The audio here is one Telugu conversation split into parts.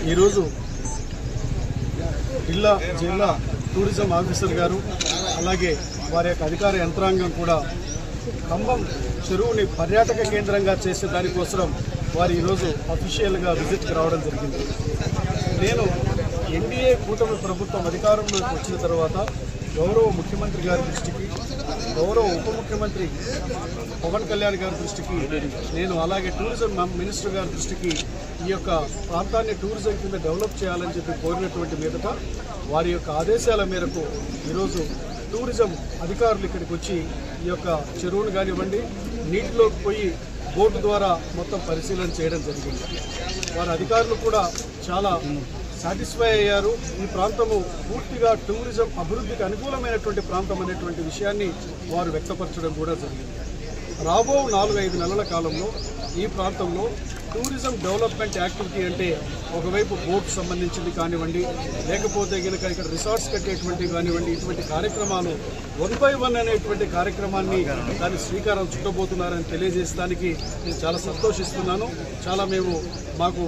ఈరోజు జిల్లా టూరిజం ఆఫీసర్ గారు అలాగే వారి యొక్క అధికార యంత్రాంగం కూడా ఖమ్మం చెరువుని పర్యాటక కేంద్రంగా చేసే దానికోసం వారు ఈరోజు అఫీషియల్గా విజిట్కి రావడం జరిగింది. నేను ఎన్డీఏ కూటమి ప్రభుత్వం అధికారంలోకి వచ్చిన తర్వాత గౌరవ ముఖ్యమంత్రి గారి దృష్టికి, గౌరవ ఉప ముఖ్యమంత్రి పవన్ కళ్యాణ్ గారి దృష్టికి, నేను అలాగే టూరిజం మినిస్టర్ గారి దృష్టికి ఈ యొక్క ప్రాంతాన్ని టూరిజం కింద డెవలప్ చేయాలని చెప్పి కోరినటువంటి మీదట వారి యొక్క ఆదేశాల మేరకు ఈరోజు టూరిజం అధికారులు ఇక్కడికి వచ్చి ఈ యొక్క చెరువును కానివ్వండి, నీటిలోకి పోయి బోటు ద్వారా మొత్తం పరిశీలన చేయడం జరిగింది. వారి అధికారులు కూడా చాలా సాటిస్ఫై అయ్యారు. ఈ ప్రాంతము పూర్తిగా టూరిజం అభివృద్ధికి అనుకూలమైనటువంటి ప్రాంతం అనేటువంటి విషయాన్ని వారు వ్యక్తపరచడం కూడా జరిగింది. రాబో 4-5 నెలల కాలంలో ఈ ప్రాంతంలో టూరిజం డెవలప్మెంట్ యాక్టివిటీ అంటే ఒకవైపు బోట్ సంబంధించింది కానివ్వండి, లేకపోతే కనుక ఇక్కడ రిసార్ట్స్ కట్టేటువంటివి కానివ్వండి, ఇటువంటి కార్యక్రమాలు 1 by 1 అనేటువంటి కార్యక్రమాన్ని దాన్ని శ్రీకారం చుట్టబోతున్నారని తెలియజేయడానికి నేను చాలా సంతోషిస్తున్నాను. చాలా మాకు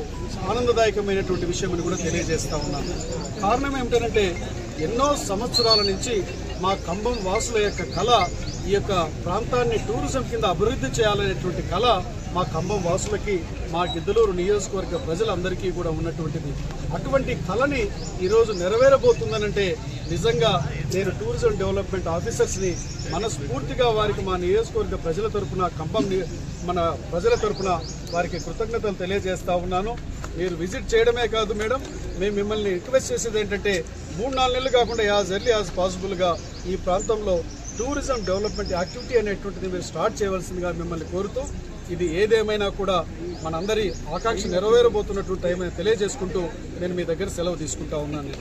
ఆనందదాయకమైనటువంటి విషయం అని కూడా తెలియజేస్తా ఉన్నాను. కారణం ఏమిటంటే ఎన్నో సంవత్సరాల నుంచి మా ఖమ్మం వాసుల యొక్క కళ ఈ యొక్క ప్రాంతాన్ని టూరిజం కింద అభివృద్ధి చేయాలనేటువంటి కళ మా ఖమ్మం వాసులకి, మా గిద్దలూరు నియోజకవర్గ ప్రజలందరికీ కూడా ఉన్నటువంటిది. అటువంటి కళని ఈరోజు నెరవేరబోతుందనంటే నిజంగా నేను టూరిజం డెవలప్మెంట్ ఆఫీసర్స్ని మనస్ఫూర్తిగా వారికి మా నియోజకవర్గ ప్రజల తరఫున, ఖమ్మం మన ప్రజల తరఫున వారికి కృతజ్ఞతలు తెలియజేస్తా ఉన్నాను. మీరు విజిట్ చేయడమే కాదు మేడం, మేము మిమ్మల్ని రిక్వెస్ట్ చేసేది ఏంటంటే 3-4 నెలలు కాకుండా యాజ్ ఎర్లీ యాజ్ పాసిబుల్గా ఈ ప్రాంతంలో టూరిజం డెవలప్మెంట్ యాక్టివిటీ అనేటువంటిది మీరు స్టార్ట్ చేయవలసిందిగా మిమ్మల్ని కోరుతూ, ఇది ఏదేమైనా కూడా మనందరి ఆకాంక్ష నెరవేరబోతున్నటువంటి టైం అని తెలియజేసుకుంటూ నేను మీ దగ్గర సెలవు తీసుకుంటా ఉన్నాను.